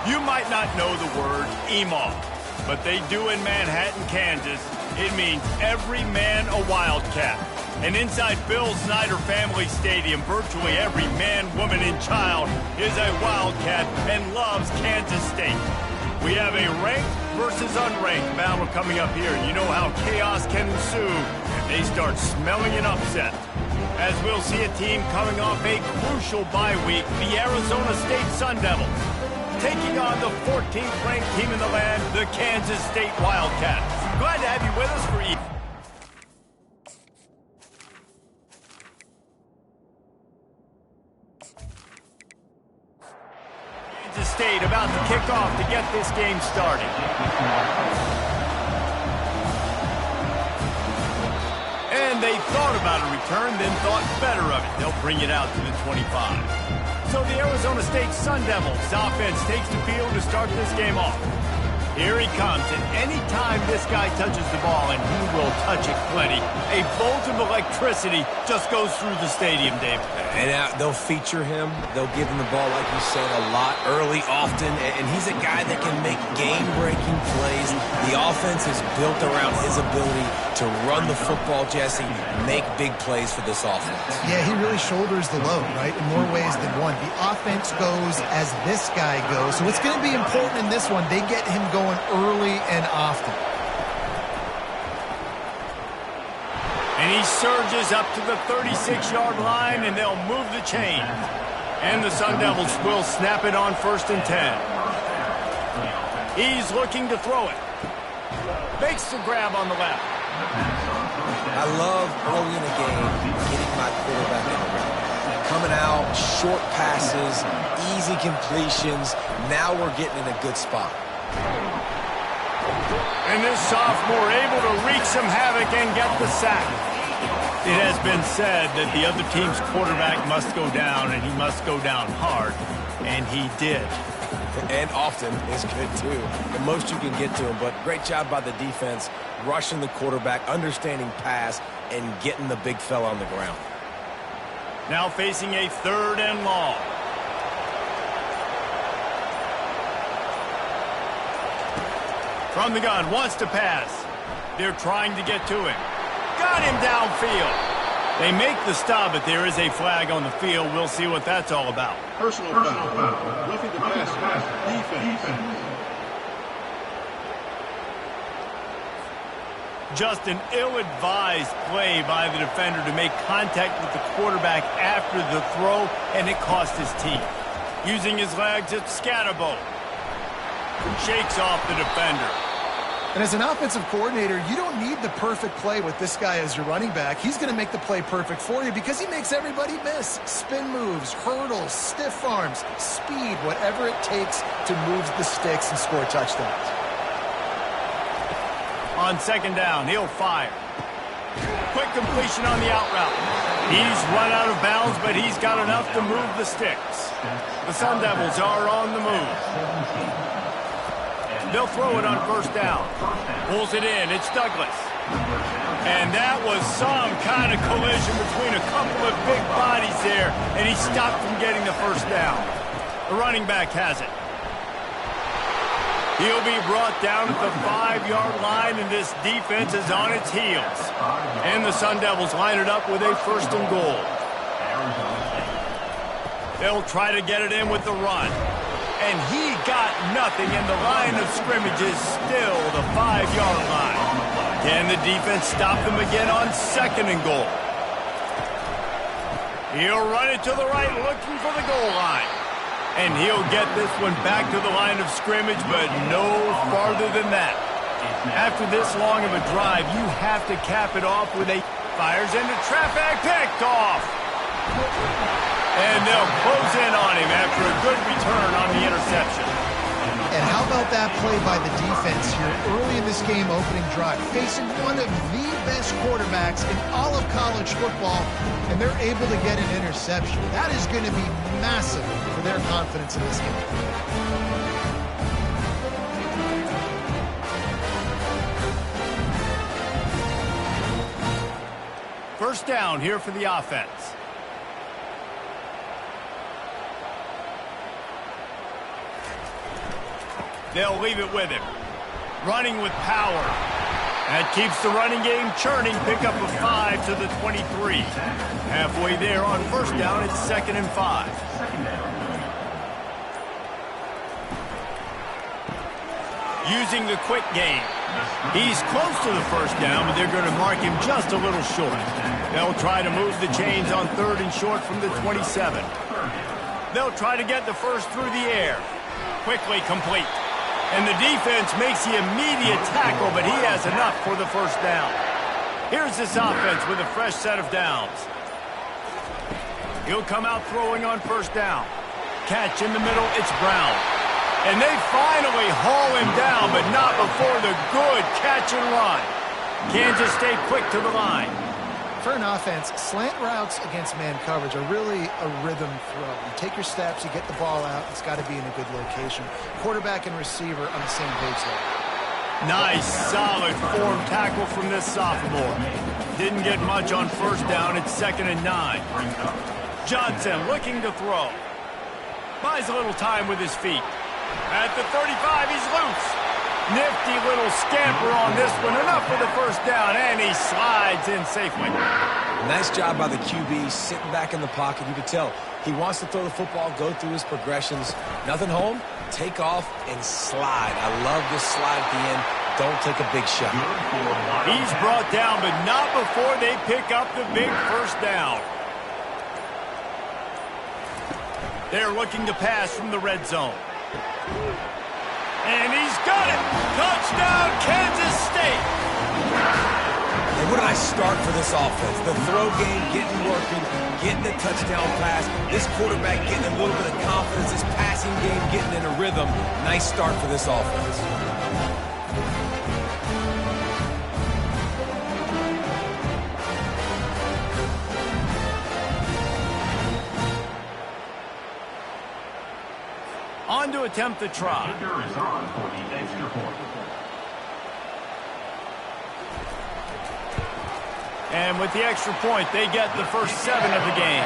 You might not know the word EMAW, but they do in Manhattan, Kansas. It means every man a Wildcat. And inside Bill Snyder Family Stadium, virtually every man, woman, and child is a Wildcat and loves Kansas State. We have a ranked versus unranked battle coming up here. You know how chaos can ensue if they start smelling an upset. As we'll see a team coming off a crucial bye week, the Arizona State Sun Devils, taking on the 14th ranked team in the land, the Kansas State Wildcats. Glad to have you with us for Kansas State about to kick off to get this game started. And they thought about a return, then thought better of it. They'll bring it out to the 25. So the Arizona State Sun Devils offense takes the field to start this game off. Here he comes, and anytime this guy touches the ball, and he will touch it plenty, a bolt of electricity just goes through the stadium, Dave. And they'll feature him. They'll give him the ball, like you said, a lot, early, often, and he's a guy that can make game-breaking plays. The offense is built around his ability to run the football, Jesse, make big plays for this offense. Yeah, he really shoulders the load, right, in more ways than one. The offense goes as this guy goes, so it's going to be important in this one. They get him going early and often. And he surges up to the 36-yard line, and they'll move the chain. And the Sun Devils will snap it on 1st and 10. He's looking to throw it. Makes the grab on the left. I love early in the game getting my quarterback in the run. Coming out, short passes, easy completions. Now we're getting in a good spot. And this sophomore able to wreak some havoc and get the sack. It has been said that the other team's quarterback must go down, and he must go down hard, and he did. And often is good, too. The most you can get to him, but great job by the defense, rushing the quarterback, understanding pass, and getting the big fella on the ground. Now facing a 3rd and long. From the gun, wants to pass. They're trying to get to him. Got him downfield. They make the stop, but there is a flag on the field. We'll see what that's all about. Personal foul. Roughing the pass. Defense. Just an ill-advised play by the defender to make contact with the quarterback after the throw, and it cost his team. Using his legs, it's Scatterbo. Shakes off the defender. And as an offensive coordinator, you don't need the perfect play with this guy as your running back. He's going to make the play perfect for you because he makes everybody miss. Spin moves, hurdles, stiff arms, speed, whatever it takes to move the sticks and score touchdowns. On 2nd down, he'll fire. Quick completion on the out route. He's run out of bounds, but he's got enough to move the sticks. The Sun Devils are on the move. They'll throw it on 1st down. Pulls it in. It's Douglas. And that was some kind of collision between a couple of big bodies there, and he stopped from getting the 1st down. The running back has it. He'll be brought down at the 5-yard line, and this defense is on its heels. And the Sun Devils line it up with a 1st and goal. They'll try to get it in with the run. And he got nothing, and the line of scrimmage is still the 5-yard line. Can the defense stop them again on 2nd and goal? He'll run it to the right, looking for the goal line. And he'll get this one back to the line of scrimmage, but no farther than that. After this long of a drive, you have to cap it off with a fires into traffic, picked off. And they'll close in on him after a good return on the interception. And how about that play by the defense here early in this game opening drive, facing one of the best quarterbacks in all of college football, and they're able to get an interception. That is going to be massive for their confidence in this game. First down here for the offense. They'll leave it with him. Running with power. That keeps the running game churning. Pick up a 5 to the 23. Halfway there on first down, it's 2nd and 5. Using the quick game. He's close to the first down, but they're going to mark him just a little short. They'll try to move the chains on 3rd and short from the 27. They'll try to get the first through the air. Quickly complete. And the defense makes the immediate tackle, but he has enough for the first down. Here's this offense with a fresh set of downs. He'll come out throwing on first down. Catch in the middle, it's Brown. And they finally haul him down, but not before the good catch and run. Kansas stayed quick to the line. For an offense, slant routes against man coverage are really a rhythm throw. You take your steps, you get the ball out, it's got to be in a good location. Quarterback and receiver on the same page there. Nice, solid form tackle from this sophomore. Didn't get much on first down, it's 2nd and 9. Johnson looking to throw. Buys a little time with his feet. At the 35, he's loose. Nifty little scamper on this one. Enough for the first down, and he slides in safely. Nice job by the QB, sitting back in the pocket. You can tell he wants to throw the football, go through his progressions. Nothing home, take off, and slide. I love this slide at the end. Don't take a big shot. He's brought down, but not before they pick up the big first down. They're looking to pass from the red zone. And he's got it! Touchdown, Kansas State! And what did I start for this offense? The throw game getting working, getting the touchdown pass. This quarterback getting a little bit of confidence. This passing game getting in a rhythm. Nice start for this offense. On to attempt the try. And with the extra point, they get the first 7 of the game.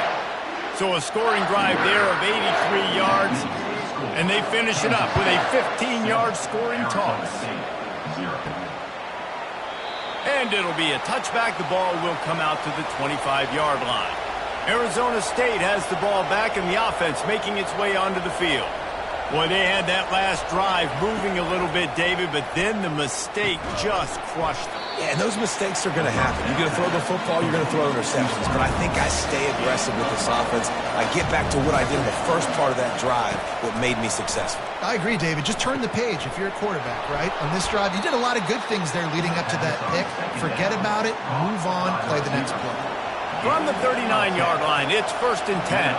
So a scoring drive there of 83 yards. And they finish it up with a 15-yard scoring toss. And it'll be a touchback. The ball will come out to the 25-yard line. Arizona State has the ball back and the offense making its way onto the field. Boy, they had that last drive moving a little bit, David, but then the mistake just crushed them. Yeah, and those mistakes are going to happen. You're going to throw the football, you're going to throw interceptions. But I think I stay aggressive with this offense. I get back to what I did in the first part of that drive, what made me successful. I agree, David. Just turn the page if you're a quarterback, right? On this drive, you did a lot of good things there leading up to that pick. Forget about it, move on, play the next play. From the 39-yard line, it's 1st and 10.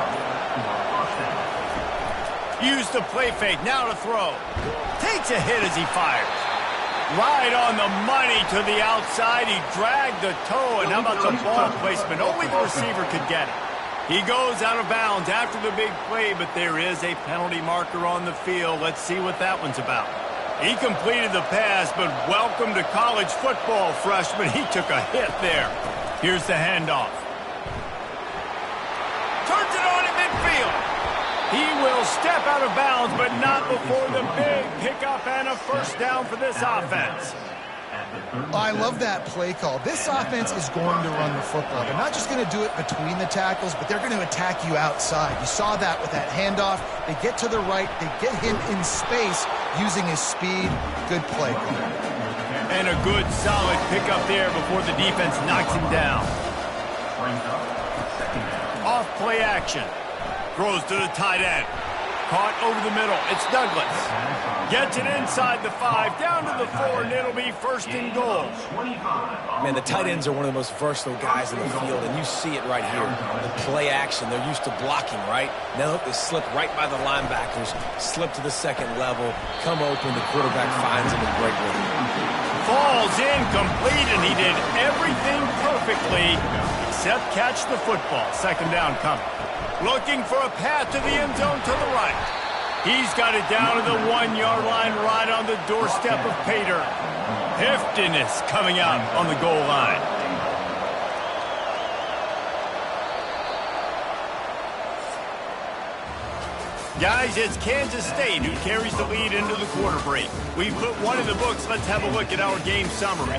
Use the play fake, now to throw. Takes a hit as he fires. Right on the money to the outside. He dragged the toe, and how about the ball placement? Only the receiver could get it. He goes out of bounds after the big play, but there is a penalty marker on the field. Let's see what that one's about. He completed the pass, but welcome to college football, freshman. He took a hit there. Here's the handoff. Turns it on at midfield. He will step out of bounds, but not before the big pickup and a first down for this offense. I love that play call. This offense is going to run the football. They're not just going to do it between the tackles, but they're going to attack you outside. You saw that with that handoff. They get to the right. They get him in space using his speed. Good play call. And a good, solid pickup there before the defense knocks him down. Off play action. Throws to the tight end. Caught over the middle. It's Douglas. Gets it inside the 5, down to the 4, and it'll be 1st and goal. Man, the tight ends are one of the most versatile guys in the field, and you see it right here. The play action, they're used to blocking, right? Now they slip right by the linebackers, slip to the second level, come open, the quarterback finds him in great rhythm. Falls incomplete, and he did everything perfectly except catch the football. 2nd down coming. Looking for a path to the end zone to the right. He's got it down to the 1-yard line right on the doorstep of Pater. Heftiness coming out on the goal line. Guys, it's Kansas State who carries the lead into the quarter break. We've put one in the books. Let's have a look at our game summary.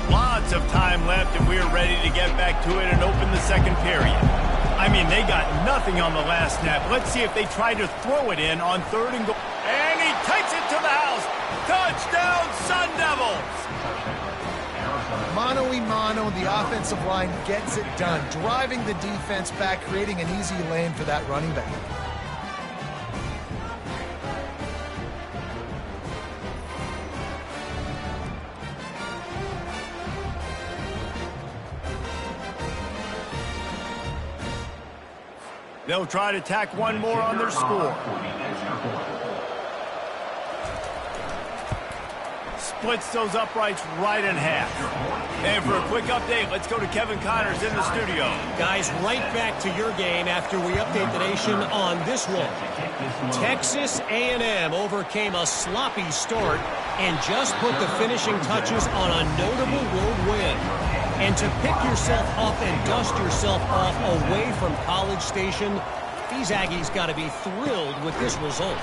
Lots of time left, and we're ready to get back to it and open the second period. I mean, they got nothing on the last snap. Let's see if they try to throw it in on 3rd and goal. And he takes it to the house. Touchdown, Sun Devils! Mano-a-mano, the offensive line gets it done, driving the defense back, creating an easy lane for that running back. They'll try to tack one more on their score. Splits those uprights right in half. And for a quick update, let's go to Kevin Connors in the studio. Guys, right back to your game after we update the nation on this one. Texas A&M overcame a sloppy start and just put the finishing touches on a notable road win. And to pick yourself up and dust yourself off away from College Station, these Aggies got to be thrilled with this result.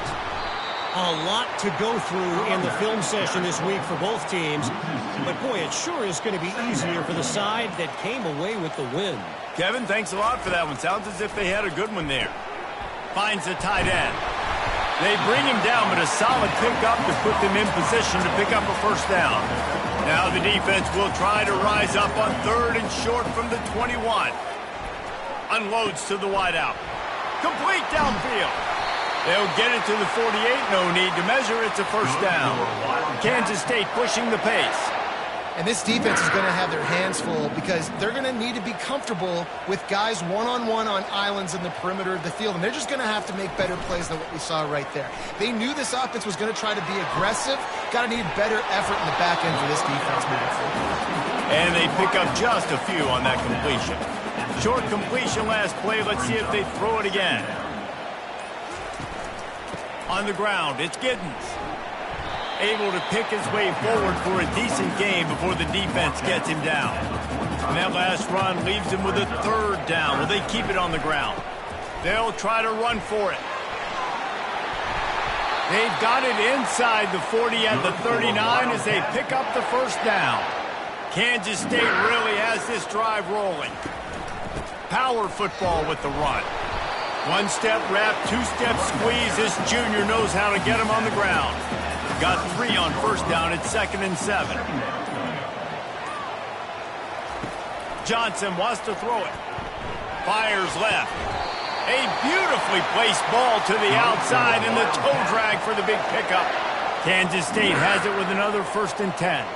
A lot to go through in the film session this week for both teams. But, boy, it sure is going to be easier for the side that came away with the win. Kevin, thanks a lot for that one. Sounds as if they had a good one there. Finds the tight end. They bring him down, but a solid pickup to put them in position to pick up a first down. Now the defense will try to rise up on 3rd and short from the 21. Unloads to the wideout. Complete downfield. They'll get it to the 48. No need to measure. It's a first down. Kansas State pushing the pace. And this defense is going to have their hands full because they're going to need to be comfortable with guys one-on-one on islands in the perimeter of the field. And they're just going to have to make better plays than what we saw right there. They knew this offense was going to try to be aggressive. Got to need better effort in the back end for this defense moving forward. And they pick up just a few on that completion. Short completion last play. Let's see if they throw it again. On the ground, it's Giddens. Able to pick his way forward for a decent game before the defense gets him down. And that last run leaves him with a 3rd down. Will they keep it on the ground? They'll try to run for it. They've got it inside the 40 at the 39 as they pick up the first down. Kansas State really has this drive rolling. Power football with the run. One-step wrap, two-step squeeze. This junior knows how to get him on the ground. Got 3 on first down. It's 2nd and 7. Johnson wants to throw it. Fires left. A beautifully placed ball to the outside and the toe drag for the big pickup. Kansas State has it with another 1st and 10.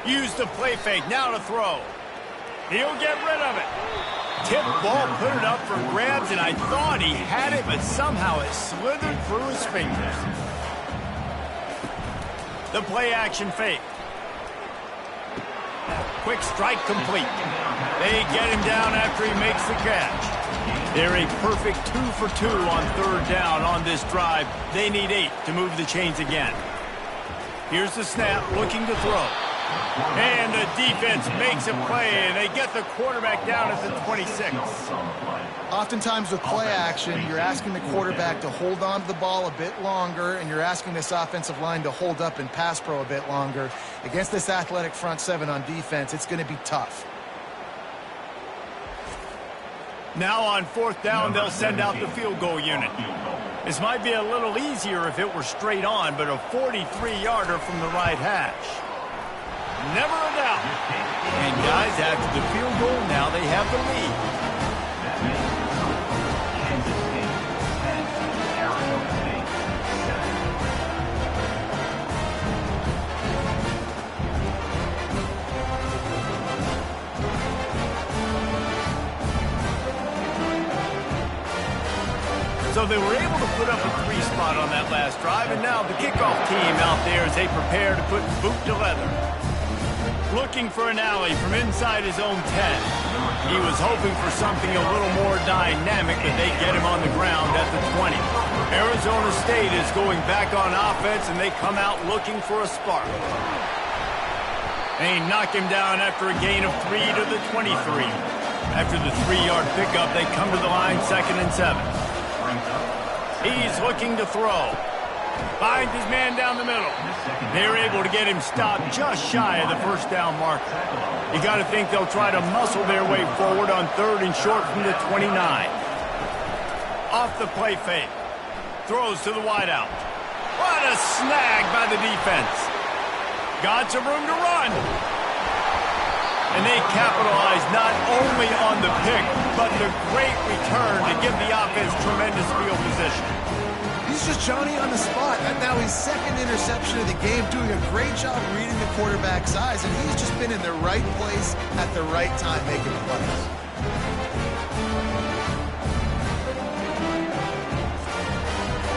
Use the play fake. Now to throw. He'll get rid of it. Tip ball, put it up for grabs, and I thought he had it, but somehow it slithered through his fingers. The play action fake. Quick strike complete. They get him down after he makes the catch. They're a perfect 2 for 2 on 3rd down on this drive. They need 8 to move the chains again. Here's the snap, looking to throw. And the defense makes a play, and they get the quarterback down at the 26. Oftentimes with play action, you're asking the quarterback to hold on to the ball a bit longer, and you're asking this offensive line to hold up in pass pro a bit longer. Against this athletic front 7 on defense, it's going to be tough. Now on 4th down, they'll send out the field goal unit. This might be a little easier if it were straight on, but a 43-yarder from the right hash. Never a doubt. And guys, after the field goal, now they have the lead. So they were able to put up a 3 spot on that last drive, and now the kickoff team out there as they prepare to put boot to leather. Looking for an alley from inside his own 10. He was hoping for something a little more dynamic, but they get him on the ground at the 20. Arizona State is going back on offense, and they come out looking for a spark. They knock him down after a gain of 3 to the 23. After the 3-yard pickup, they come to the line 2nd and 7. He's looking to throw. Finds his man down the middle. They're able to get him stopped just shy of the first down marker. You got to think they'll try to muscle their way forward on 3rd and short from the 29. Off the play fake. Throws to the wideout. What a snag by the defense. Got some room to run. And they capitalize not only on the pick, but the great return to give the offense tremendous field position. He's just Johnny on the spot. And now his 2nd interception of the game, doing a great job reading the quarterback's eyes, and he's just been in the right place at the right time making plays.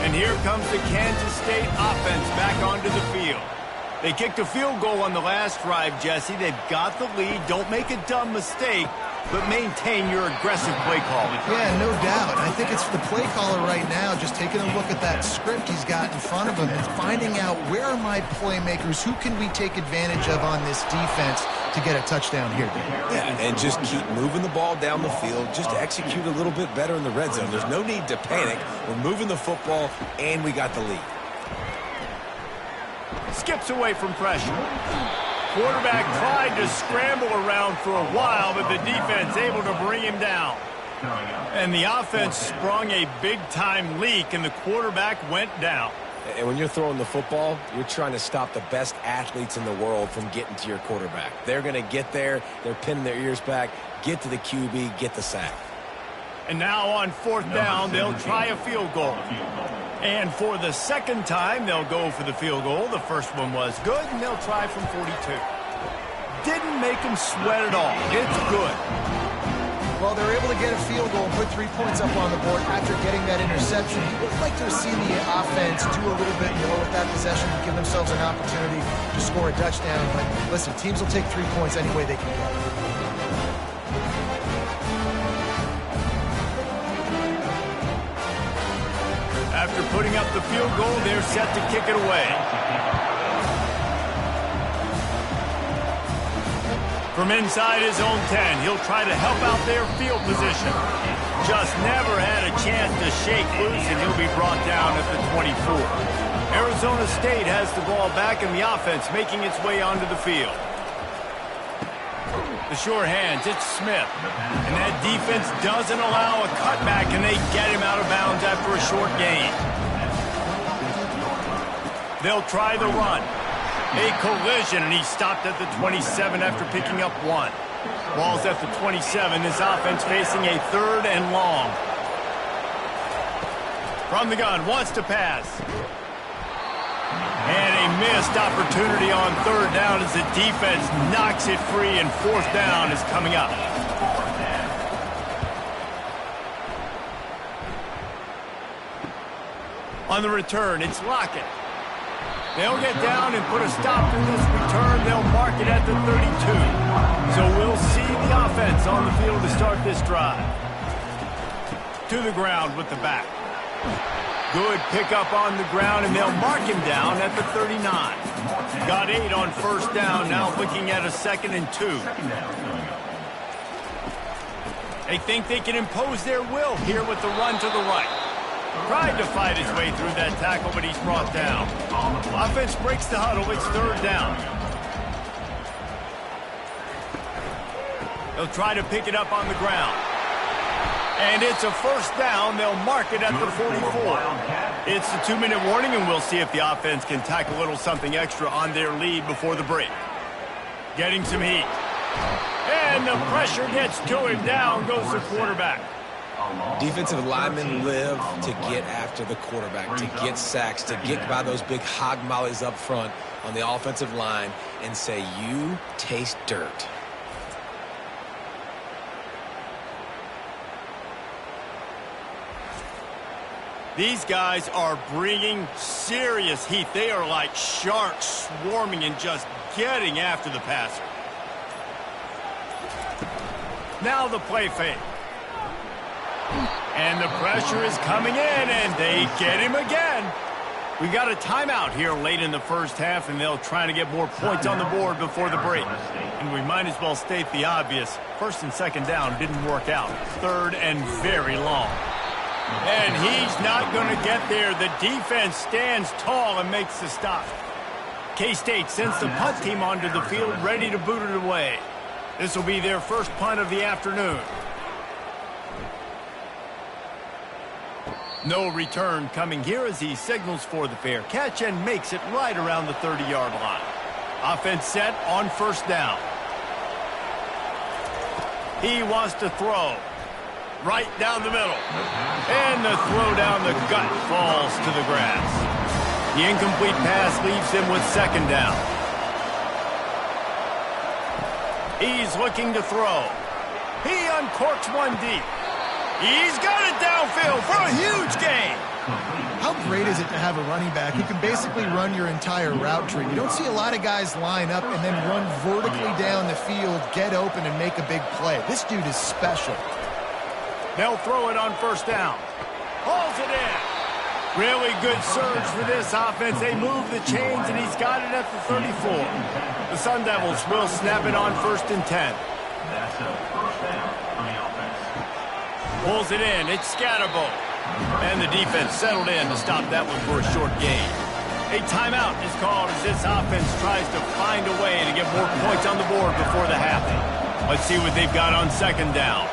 And here comes the Kansas State offense back onto the field. They kicked a field goal on the last drive, Jesse. They've got the lead. Don't make a dumb mistake, but maintain your aggressive play calling. Yeah, no doubt. I think it's the play caller right now just taking a look at that script he's got in front of him and finding out where are my playmakers, who can we take advantage of on this defense to get a touchdown here. Yeah, and just keep moving the ball down the field. Just execute a little bit better in the red zone. There's no need to panic. We're moving the football, and we got the lead. Skips away from pressure. Quarterback tried to scramble around for a while, but the defense able to bring him down. And the offense sprung a big-time leak, and the quarterback went down. And when you're throwing the football, you're trying to stop the best athletes in the world from getting to your quarterback. They're going to get there. They're pinning their ears back, get to the QB, get the sack. And now on 4th down, they'll try a field goal. And for the 2nd time, they'll go for the field goal. The first one was good, and they'll try from 42. Didn't make them sweat at all. It's good. Well, they're able to get a field goal and put 3 points up on the board after getting that interception. You would like to have seen the offense do a little bit more with that possession to give themselves an opportunity to score a touchdown. But listen, teams will take 3 points any way they can get it. After putting up the field goal, they're set to kick it away. From inside his own 10, he'll try to help out their field position. Just never had a chance to shake loose, and he'll be brought down at the 24. Arizona State has the ball back in the offense, making its way onto the field. The sure hands, it's Smith. And that defense doesn't allow a cutback, and they get him out of bounds after a short gain. They'll try the run. A collision, and he stopped at the 27 after picking up 1. Ball's at the 27. This offense facing a 3rd and long. From the gun, wants to pass. And a missed opportunity on 3rd down as the defense knocks it free, and 4th down is coming up. On the return, it's Lockett. They'll get down and put a stop to this return. They'll mark it at the 32. So we'll see the offense on the field to start this drive. To the ground with the back. Good pickup on the ground, and they'll mark him down at the 39. Got 8 on 1st down, now looking at a 2nd and 2. They think they can impose their will here with the run to the right. Tried to fight his way through that tackle, but he's brought down. Offense breaks the huddle. It's 3rd down. They'll try to pick it up on the ground. And it's a 1st down. They'll mark it at the 44. It's the 2-minute warning, and we'll see if the offense can tack a little something extra on their lead before the break. Getting some heat. And the pressure gets to him. Down goes the quarterback. Defensive linemen live to get after the quarterback, to get sacks, to get by those big hog mollies up front on the offensive line and say, you taste dirt. These guys are bringing serious heat. They are like sharks swarming and just getting after the passer. Now the play fake. And the pressure is coming in, and they get him again. We got a timeout here late in the first half, and they'll try to get more points on the board before the break. And we might as well state the obvious. First and second down didn't work out. Third and very long. And he's not going to get there. The defense stands tall and makes the stop. K-State sends the punt team onto the field, ready to boot it away. This will be their first punt of the afternoon. No return coming here as he signals for the fair catch and makes it right around the 30-yard line. Offense set on first down. He wants to throw. Right down the middle. And the throw down the gut falls to the grass. The incomplete pass leaves him with second down. He's looking to throw. He uncorks one deep. He's got it downfield for a huge gain. How great is it to have a running back who can basically run your entire route tree? You don't see a lot of guys line up and then run vertically down the field, get open, and make a big play. This dude is special. They'll throw it on first down. Hauls it in. Really good surge for this offense. They move the chains, and he's got it at the 34. The Sun Devils will snap it on first and 10. Pulls it in. It's Scatterbo. And the defense settled in to stop that one for a short gain. A timeout is called as this offense tries to find a way to get more points on the board before the half. Let's see what they've got on second down.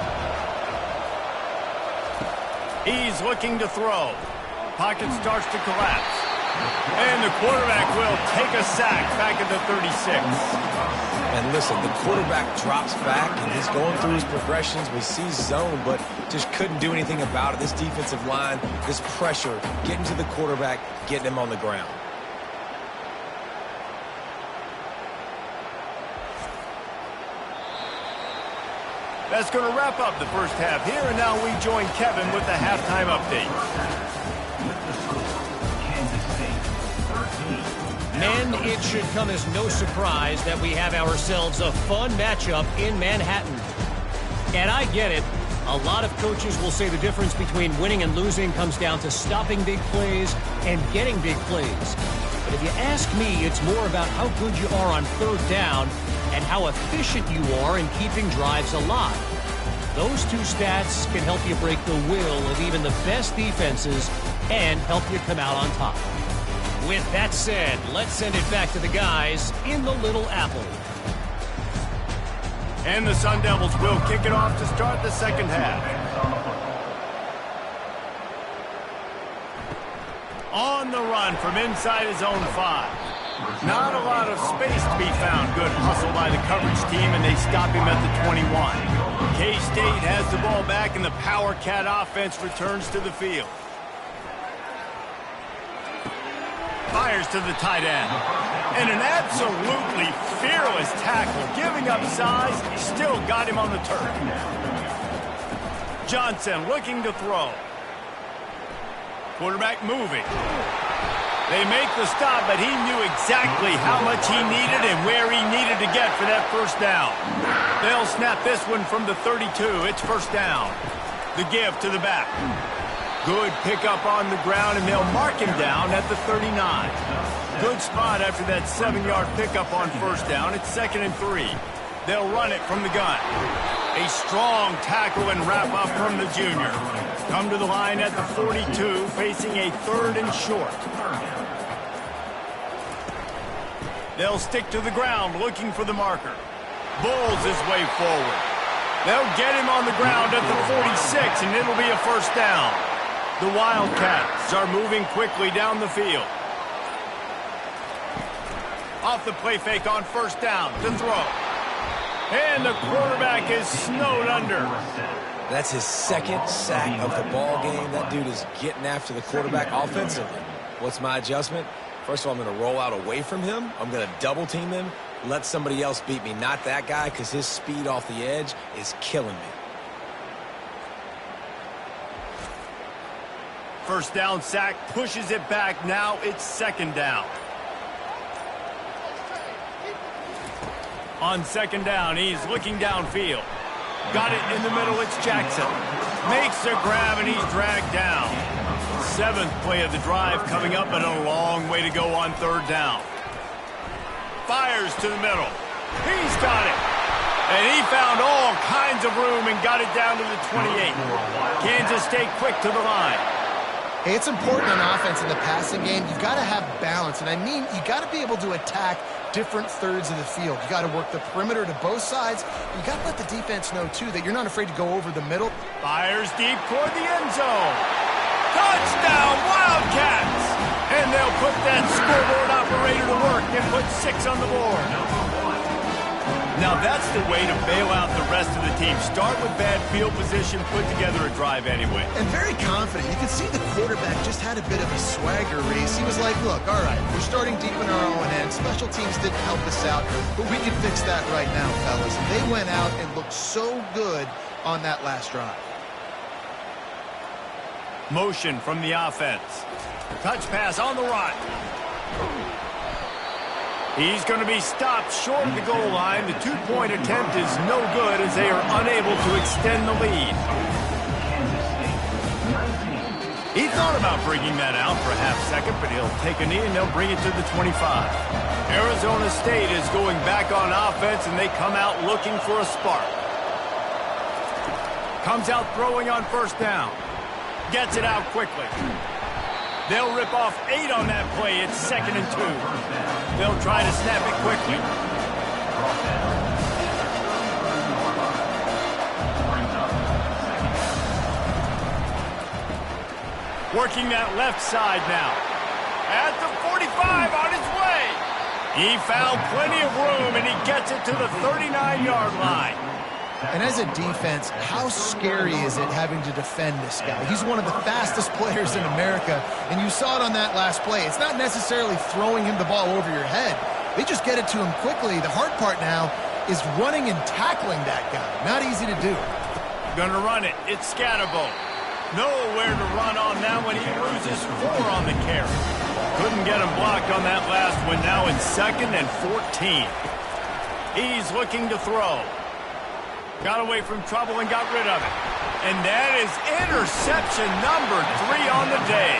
He's looking to throw. Pocket starts to collapse. And the quarterback will take a sack back at the 36. And listen, the quarterback drops back, and he's going through his progressions. We see zone, but just couldn't do anything about it. This defensive line, this pressure, getting to the quarterback, getting him on the ground. That's going to wrap up the first half here, and now we join Kevin with the halftime update. Men, it should come as no surprise that we have ourselves a fun matchup in Manhattan. And I get it. A lot of coaches will say the difference between winning and losing comes down to stopping big plays and getting big plays. But if you ask me, it's more about how good you are on third down and how efficient you are in keeping drives alive. Those two stats can help you break the will of even the best defenses and help you come out on top. With that said, let's send it back to the guys in the Little Apple. And the Sun Devils will kick it off to start the second half. On the run from inside his own 5. Not a lot of space to be found. Good hustle by the coverage team, and they stop him at the 21. K-State has the ball back, and the Power Cat offense returns to the field. Fires to the tight end. And an absolutely fearless tackle. Giving up size, still got him on the turf. Johnson looking to throw. Quarterback moving. They make the stop, but he knew exactly how much he needed and where he needed to get for that first down. They'll snap this one from the 32. It's first down. The give to the back. Good pickup on the ground, and they'll mark him down at the 39. Good spot after that 7-yard pickup on first down. It's 2nd and 3. They'll run it from the gun. A strong tackle and wrap up from the junior. Come to the line at the 42, facing a 3rd and short. They'll stick to the ground, looking for the marker. Bulls his way forward. They'll get him on the ground at the 46, and it'll be a first down. The Wildcats are moving quickly down the field. Off the play fake on first down to throw. And the quarterback is snowed under. That's his second sack of the ball game. That dude is getting after the quarterback offensively. What's my adjustment? First of all, I'm going to roll out away from him. I'm going to double team him. Let somebody else beat me, not that guy, because his speed off the edge is killing me. First down sack, pushes it back. Now it's second down. On second down, he's looking downfield. Got it in the middle, it's Jackson. Makes the grab, and he's dragged down. 7th play of the drive coming up, and a long way to go on 3rd down. Fires to the middle. He's got it. And he found all kinds of room and got it down to the 28. Kansas State quick to the line. Hey, it's important on offense in the passing game. You've got to have balance. And I mean, you got to be able to attack different thirds of the field. You got to work the perimeter to both sides. You got to let the defense know, too, that you're not afraid to go over the middle. Fires deep toward the end zone. Touchdown, Wildcats! And they'll put that scoreboard operator to work and put 6 on the board. Now that's the way to bail out the rest of the team. Start with bad field position, put together a drive anyway. And very confident. You can see the quarterback just had a bit of a swagger race. He was like, look, all right, we're starting deep in our own end. Special teams didn't help us out, but we can fix that right now, fellas. And they went out and looked so good on that last drive. Motion from the offense. Touch pass on the run. He's going to be stopped short of the goal line. The 2-point attempt is no good as they are unable to extend the lead. He thought about bringing that out for a half second, but he'll take a knee and they'll bring it to the 25. Arizona State is going back on offense, and they come out looking for a spark. Comes out throwing on 1st down. Gets it out quickly. They'll rip off 8 on that play. It's 2nd and 2. They'll try to snap it quickly. Working that left side now. At the 45 on his way. He found plenty of room, and he gets it to the 39-yard line. And as a defense, how scary is it having to defend this guy? He's one of the fastest players in America, and you saw it on that last play. It's not necessarily throwing him the ball over your head. They just get it to him quickly. The hard part now is running and tackling that guy. Not easy to do. Gonna run it. It's Scatterbo. Nowhere to run on that one. He loses 4 on the carry. Couldn't get him blocked on that last one. Now in 2nd and 14. He's looking to throw. Got away from trouble and got rid of it. And that is interception number 3 on the day.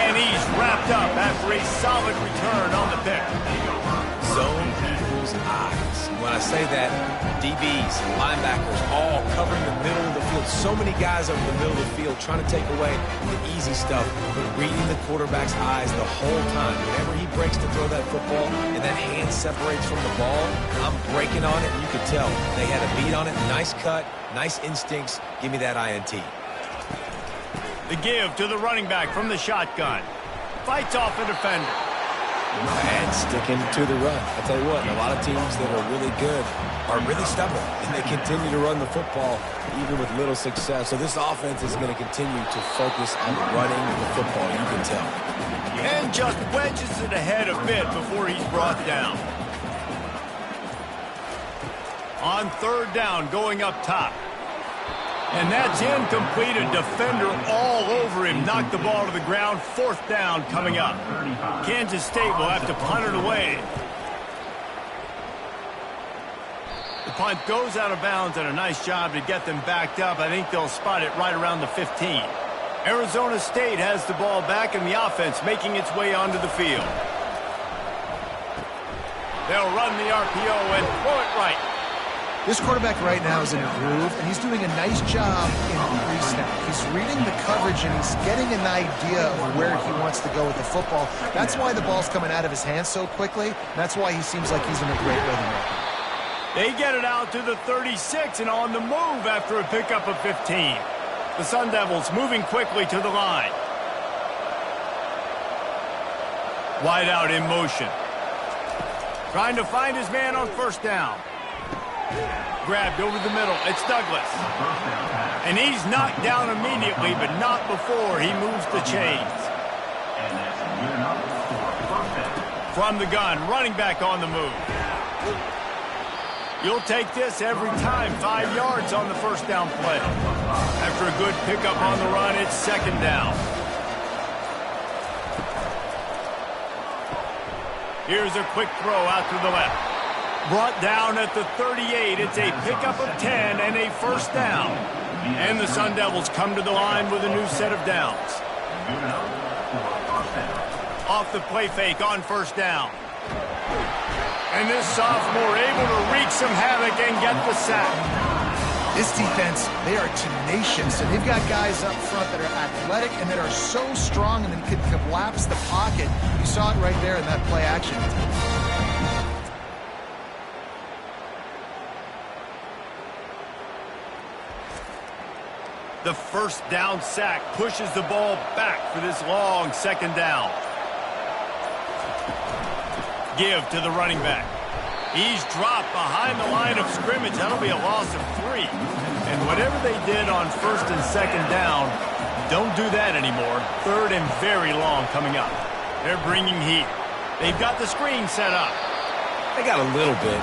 And he's wrapped up after a solid return on the pick. Zone equals eyes. When I say that, DBs, linebackers, all covering the middle of the field. So many guys over the middle of the field trying to take away the easy stuff, but reading the quarterback's eyes the whole time. Whenever he breaks to throw that football and that hand separates from the ball, I'm breaking on it, and you can tell. They had a beat on it. Nice cut, nice instincts. Give me that INT. The give to the running back from the shotgun. Fights off a defender. And sticking to the run. I'll tell you what, a lot of teams that are really good are really stubborn, and they continue to run the football even with little success. So this offense is going to continue to focus on running the football, you can tell. And just wedges it ahead a bit before he's brought down. On 3rd down, going up top. And that's incomplete. A defender all over him. Knocked the ball to the ground. 4th down coming up. Kansas State will have to punt it away. The punt goes out of bounds, and a nice job to get them backed up. I think they'll spot it right around the 15. Arizona State has the ball back, and the offense making its way onto the field. They'll run the RPO and throw it right. This quarterback right now is in a groove, and he's doing a nice job in pre-snap. He's reading the coverage, and he's getting an idea of where he wants to go with the football. That's why the ball's coming out of his hands so quickly. That's why he seems like he's in a great rhythm right now. They get it out to the 36 and on the move after a pickup of 15. The Sun Devils moving quickly to the line. Wide out in motion. Trying to find his man on 1st down. Grabbed over the middle. It's Douglas. And he's knocked down immediately, but not before he moves the chains. From the gun, running back on the move. You'll take this every time. 5 yards on the 1st down play. After a good pickup on the run, it's 2nd down. Here's a quick throw out to the left. Brought down at the 38. It's a pickup of 10 and a 1st down. And the Sun Devils come to the line with a new set of downs. Off the play fake on first down. And this sophomore able to wreak some havoc and get the sack. This defense, they are tenacious, and they've got guys up front that are athletic and that are so strong and can collapse the pocket. You saw it right there in that play action. The first down sack pushes the ball back for this long second down. Give to the running back. He's dropped behind the line of scrimmage. That'll be a loss of 3. And whatever they did on first and second down, don't do that anymore. Third and very long coming up. They're bringing heat. They've got the screen set up. They got a little bit,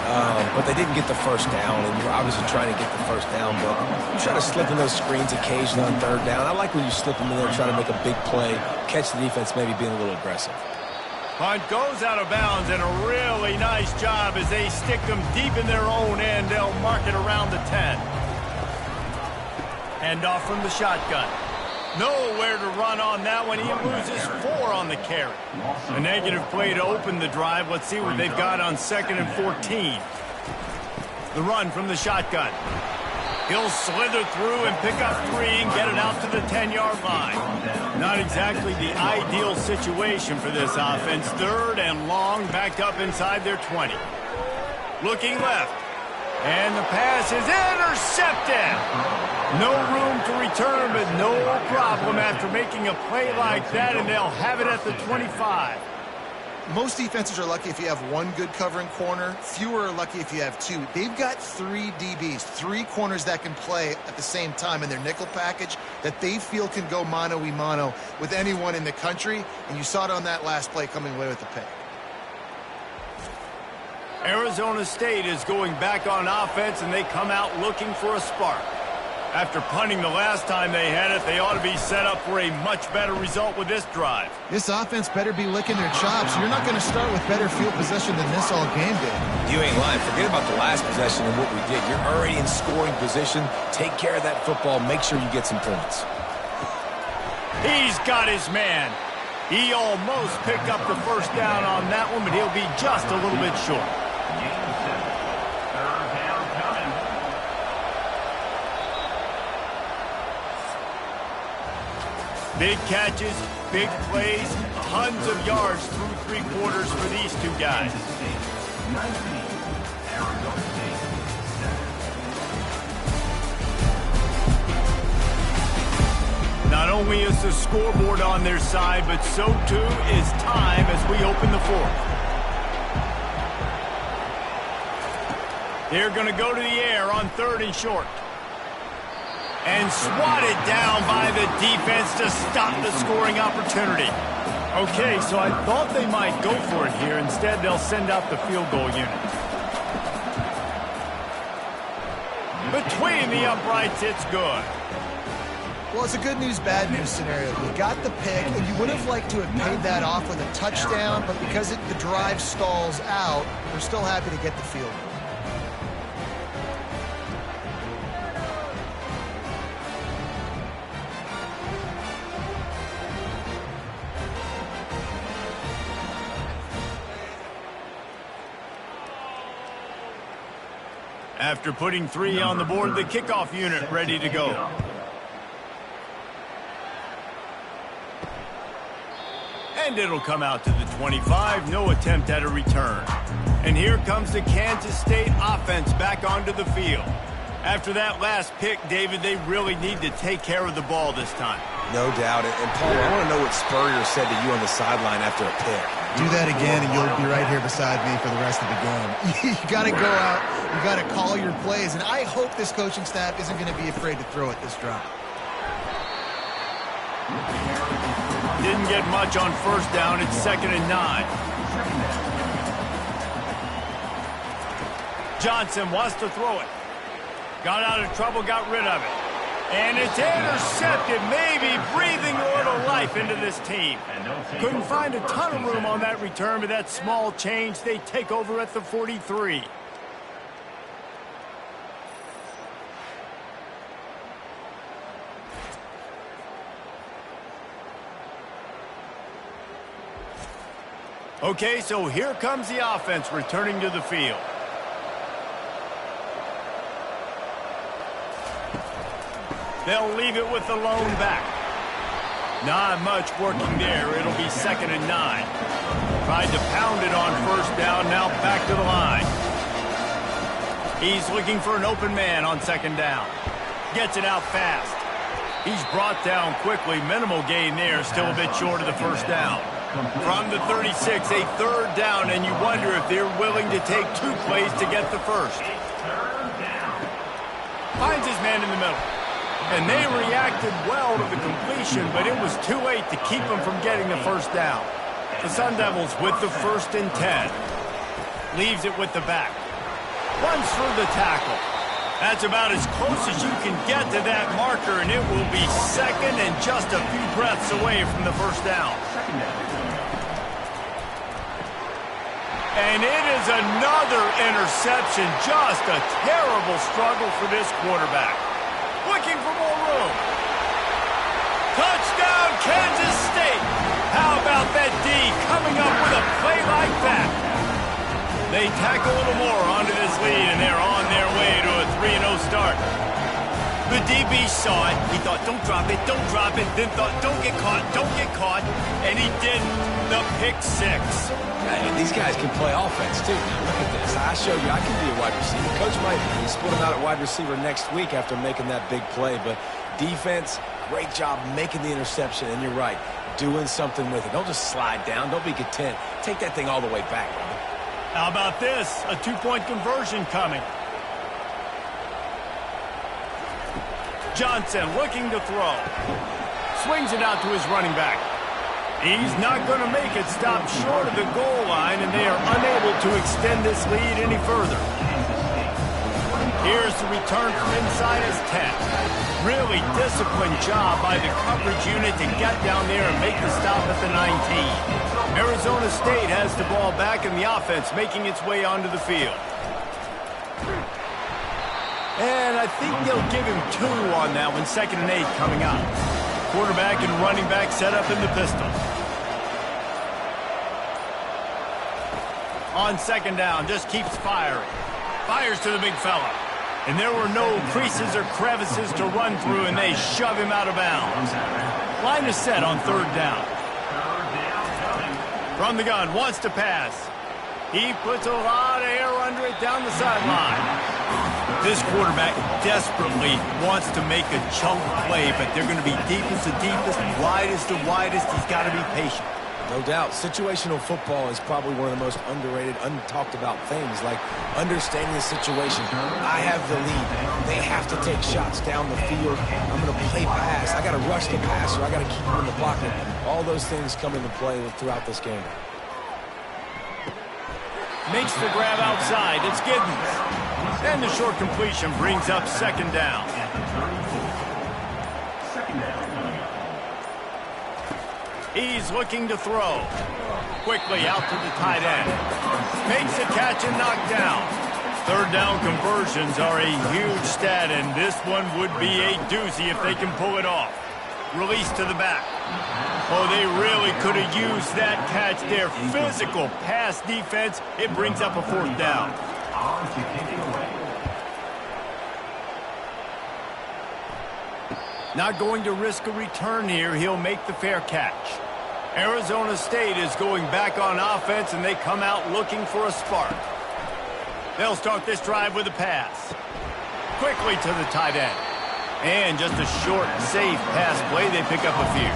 but they didn't get the first down, and you're obviously trying to get the first down, but you try to slip in those screens occasionally on third down. I like when you slip them in there trying to make a big play, catch the defense maybe being a little aggressive. Punt goes out of bounds, and a really nice job as they stick them deep in their own end. They'll mark it around the 10. Hand off from the shotgun. Nowhere to run on that one. He loses 4 on the carry. A negative play to open the drive. Let's see what they've got on 2nd and 14. The run from the shotgun. He'll slither through and pick up 3 and get it out to the 10-yard line. Not exactly the ideal situation for this offense. Third and long, backed up inside their 20. Looking left. And the pass is intercepted. No room to return, but no problem after making a play like that, and they'll have it at the 25. Most defenses are lucky if you have one good covering corner. Fewer are lucky if you have 2. They've got 3 DBs, 3 corners that can play at the same time in their nickel package that they feel can go mano-a-mano with anyone in the country, and you saw it on that last play coming away with the pick. Arizona State is going back on offense, and they come out looking for a spark. After punting the last time they had it, they ought to be set up for a much better result with this drive. This offense better be licking their chops. You're not going to start with better field possession than this all game did. You ain't lying. Forget about the last possession and what we did. You're already in scoring position. Take care of that football. Make sure you get some points. He's got his man. He almost picked up the first down on that one, but he'll be just a little bit short. Big catches, big plays, tons of yards through 3 quarters for these 2 guys. Not only is the scoreboard on their side, but so too is time as we open the 4th. They're going to go to the air on 3rd and short. And swatted down by the defense to stop the scoring opportunity. Okay, so I thought they might go for it here. Instead, they'll send out the field goal unit. Between the uprights, it's good. Well, it's a good news, bad news scenario. You got the pick, and you would have liked to have paid that off with a touchdown, but because the drive stalls out, they're still happy to get the field goal. After putting 3 on the board, the kickoff unit ready to go. And it'll come out to the 25. No attempt at a return. And here comes the Kansas State offense back onto the field. After that last pick, David, they really need to take care of the ball this time. No doubt. And Paul, I want to know what Spurrier said to you on the sideline after a pick. Do that again, and you'll be right here beside me for the rest of the game. You got to go out. You got to call your plays, and I hope this coaching staff isn't going to be afraid to throw it this drive. Didn't get much on first down. It's 2nd and 9. Johnson wants to throw it. Got out of trouble, got rid of it. And it's intercepted, maybe breathing a little life into this team. Couldn't find a ton of room on that return, but that small change, they take over at the 43. Okay, so here comes the offense returning to the field. They'll leave it with the lone back. Not much working there. It'll be 2nd and 9. Tried to pound it on 1st down, now back to the line. He's looking for an open man on 2nd down. Gets it out fast. He's brought down quickly. Minimal gain there, still a bit short of the 1st down. From the 36, a 3rd down, and you wonder if they're willing to take 2 plays to get the 1st. Finds his man in the middle. And they reacted well to the completion, but it was too late to keep them from getting the 1st down. The Sun Devils with the 1st and 10. Leaves it with the back. Runs through the tackle. That's about as close as you can get to that marker, and it will be 2nd and just a few breaths away from the 1st down. And it is another interception. Just a terrible struggle for this quarterback. Looking for more room. Touchdown, Kansas State. How about that D coming up with a play like that? They tack a little more onto this lead, and they're on their way to a 3-0 start. The DB saw it. He thought, don't drop it, don't drop it. Then thought, don't get caught, and he didn't. The pick 6. And these guys can play offense, too. Now, look at this. I showed you I can be a wide receiver. Coach might split him out at wide receiver next week after making that big play. But defense, great job making the interception. And you're right, doing something with it. Don't just slide down. Don't be content. Take that thing all the way back, brother. How about this? A 2-point conversion coming. Johnson looking to throw. Swings it out to his running back. He's not going to make it. Stop short of the goal line, and they are unable to extend this lead any further. Here's the return from inside his 10. Really disciplined job by the coverage unit to get down there and make the stop at the 19. Arizona State has the ball back in the offense, making its way onto the field. And I think they'll give him 2 on that one. 2nd and 8 coming up. Quarterback and running back set up in the pistol. On 2nd down, just keeps firing. Fires to the big fella. And there were no creases or crevices to run through, and they shove him out of bounds. Line is set on 3rd down. From the gun, wants to pass. He puts a lot of air under it down the sideline. This quarterback desperately wants to make a chunk play, but they're going to be deepest to deepest, widest to widest. He's got to be patient. No doubt. Situational football is probably one of the most underrated, untalked about things, like understanding the situation. I have the lead. They have to take shots down the field. I'm going to play pass. I got to rush the passer. I got to keep him in the pocket. All those things come into play throughout this game. Makes the grab outside. It's Giddens. And the short completion brings up 2nd down. He's looking to throw. Quickly out to the tight end. Makes a catch and knocked down. 3rd down conversions are a huge stat, and this one would be a doozy if they can pull it off. Release to the back. Oh, they really could have used that catch there. Physical pass defense. It brings up a 4th down. Not going to risk a return here. He'll make the fair catch. Arizona State is going back on offense, and they come out looking for a spark. They'll start this drive with a pass. Quickly to the tight end. And just a short, safe pass play. They pick up a few.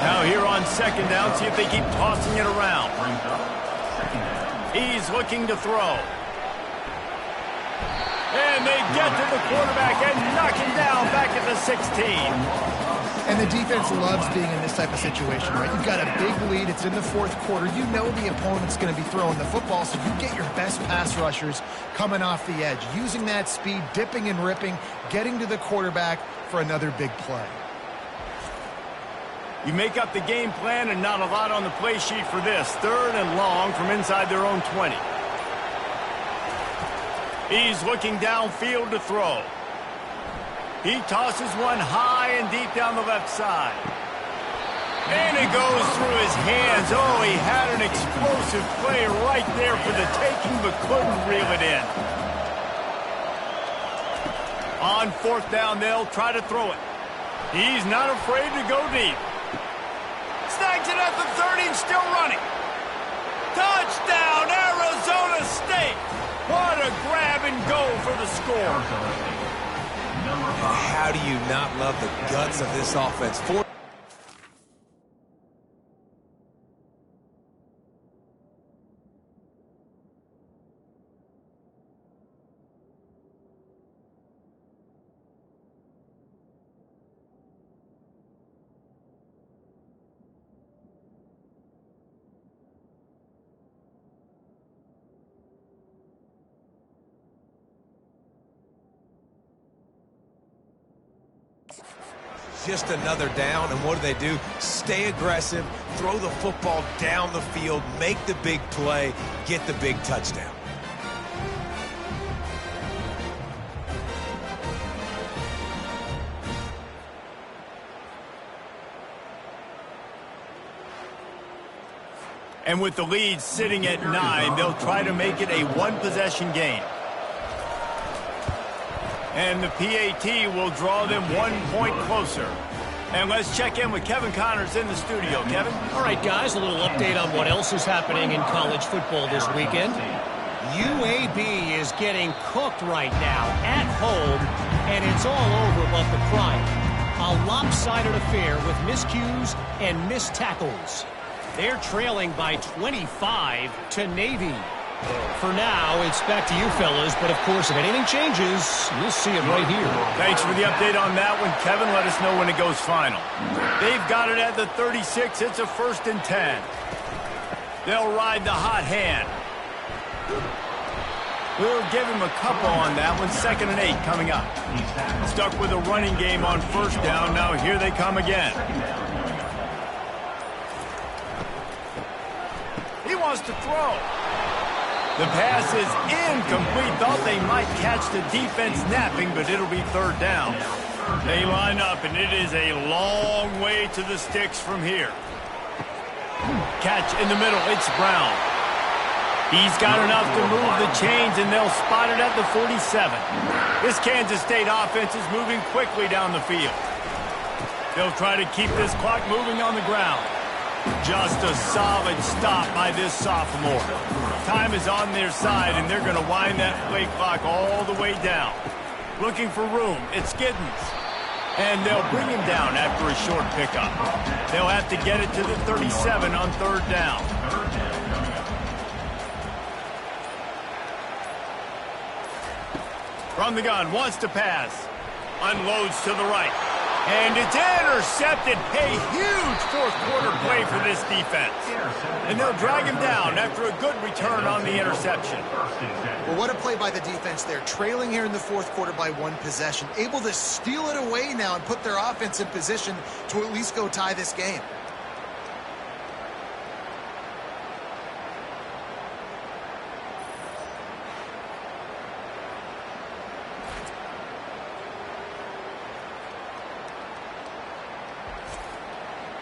Now here on 2nd down, see if they keep tossing it around. He's looking to throw. And they get to the quarterback and knock him down back at the 16. And the defense loves being in this type of situation, right? You've got a big lead. It's in the 4th quarter. You know the opponent's going to be throwing the football, so you get your best pass rushers coming off the edge, using that speed, dipping and ripping, getting to the quarterback for another big play. You make up the game plan, and not a lot on the play sheet for this. 3rd and long from inside their own 20. He's looking downfield to throw. He tosses one high and deep down the left side. And it goes through his hands. Oh, he had an explosive play right there for the taking, but couldn't reel it in. On fourth down, they'll try to throw it. He's not afraid to go deep. Snags it at the 30 and still running. Touchdown, Arizona State. What a grab and go for the score. How do you not love the guts of this offense? Just another down, and what do? Stay aggressive, throw the football down the field, make the big play, get the big touchdown. And with the lead sitting at 9, they'll try to make it a one-possession game. And the PAT will draw them 1 point closer. And let's check in with Kevin Connors in the studio. Kevin? All right, guys, a little update on what else is happening in college football this weekend. UAB is getting cooked right now at home, and it's all over but the crying. A lopsided affair with miscues and missed tackles. They're trailing by 25 to Navy. For now, it's back to you fellas, but of course, if anything changes, you'll see it right here. Thanks for the update on that one, Kevin. Let us know when it goes final. They've got it at the 36. It's a 1st and 10. They'll ride the hot hand. We'll give him a couple on that one. 2nd and 8 coming up. Stuck with a running game on 1st down. Now here they come again. He wants to throw. The pass is incomplete. Thought they might catch the defense napping, but it'll be 3rd down. They line up, and it is a long way to the sticks from here. Catch in the middle. It's Brown. He's got enough to move the chains, and they'll spot it at the 47. This Kansas State offense is moving quickly down the field. They'll try to keep this clock moving on the ground. Just a solid stop by this sophomore. Time is on their side, and they're going to wind that play clock all the way down. Looking for room. It's Giddens. And they'll bring him down after a short pickup. They'll have to get it to the 37 on 3rd down. From the gun, wants to pass. Unloads to the right. And it's intercepted. A huge 4th quarter play for this defense. And they'll drag him down after a good return on the interception. Well, what a play by the defense there. Trailing here in the 4th quarter by 1 possession. Able to steal it away now and put their offense in position to at least go tie this game.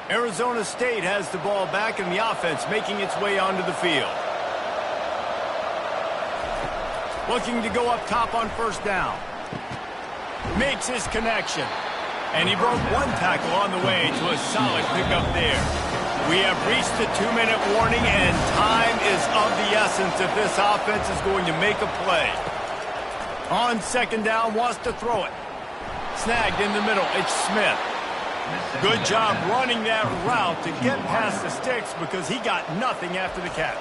Arizona State has the ball back in the offense, making its way onto the field. Looking to go up top on 1st down. Makes his connection. And he broke 1 tackle on the way to a solid pickup there. We have reached the 2-minute warning, and time is of the essence if this offense is going to make a play. On 2nd down, wants to throw it. Snagged in the middle. It's Smith. Good job running that route to get past the sticks because he got nothing after the catch.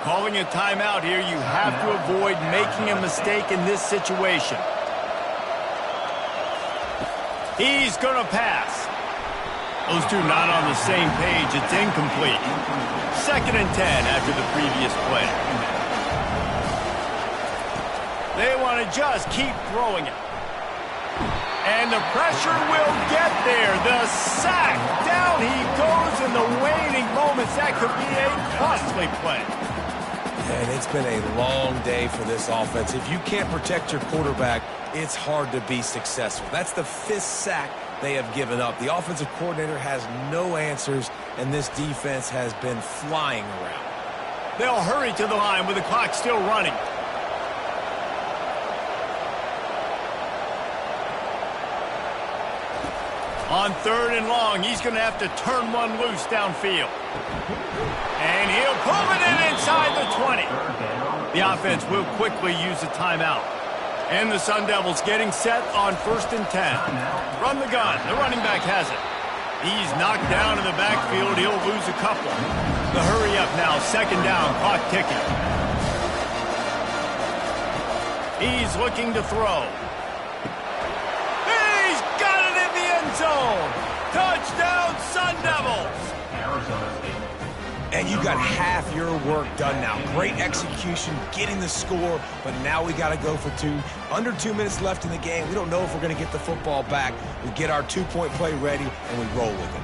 Calling a timeout here, you have to avoid making a mistake in this situation. He's going to pass. Those two not on the same page. It's incomplete. 2nd and 10 after the previous play. They want to just keep throwing it. And the pressure will get there. The sack. Down he goes in the waning moments. That could be a costly play. And it's been a long day for this offense. If you can't protect your quarterback, it's hard to be successful. That's the 5th sack they have given up. The offensive coordinator has no answers, and this defense has been flying around. They'll hurry to the line with the clock still running. On 3rd and long, he's going to have to turn one loose downfield. And he'll pull it in inside the 20. The offense will quickly use a timeout. And the Sun Devils getting set on 1st and 10. Run the gun. The running back has it. He's knocked down in the backfield. He'll lose a couple. The hurry up now. 2nd down. Clock ticking. He's looking to throw. He's got it in the end zone. Touchdown, Sun Devils. And you got half your work done now. Great execution, getting the score, but now we got to go for 2. Under 2 minutes left in the game. We don't know if we're going to get the football back. We get our 2-point play ready, and we roll with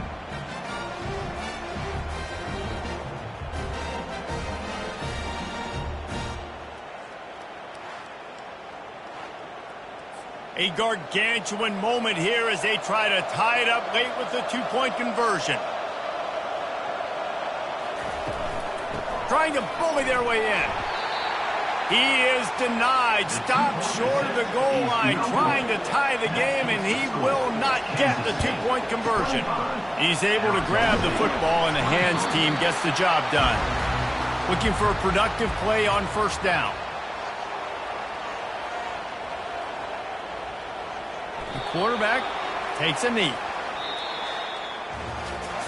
it. A gargantuan moment here as they try to tie it up late with the 2-point conversion. Trying to bully their way in. He is denied. Stopped short of the goal line. Trying to tie the game, and he will not get the 2-point conversion. He's able to grab the football, and the hands team gets the job done. Looking for a productive play on 1st down. The quarterback takes a knee.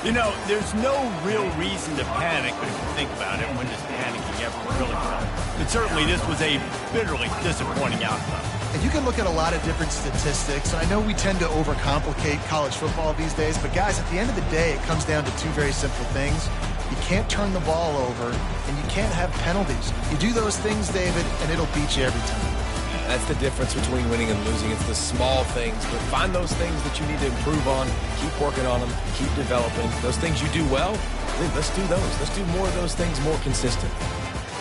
You know, there's no real reason to panic, but if you think about it, when does panicking ever really come? But certainly this was a bitterly disappointing outcome. And you can look at a lot of different statistics. I know we tend to overcomplicate college football these days, but guys, at the end of the day, it comes down to 2 very simple things. You can't turn the ball over, and you can't have penalties. You do those things, David, and it'll beat you every time. That's the difference between winning and losing. It's the small things, but find those things that you need to improve on. Keep working on them. Keep developing. Those things you do well, let's do those. Let's do more of those things more consistent.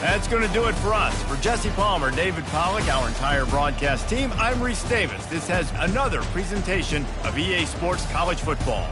That's going to do it for us. For Jesse Palmer, David Pollack, our entire broadcast team, I'm Reese Davis. This has another presentation of EA Sports College Football.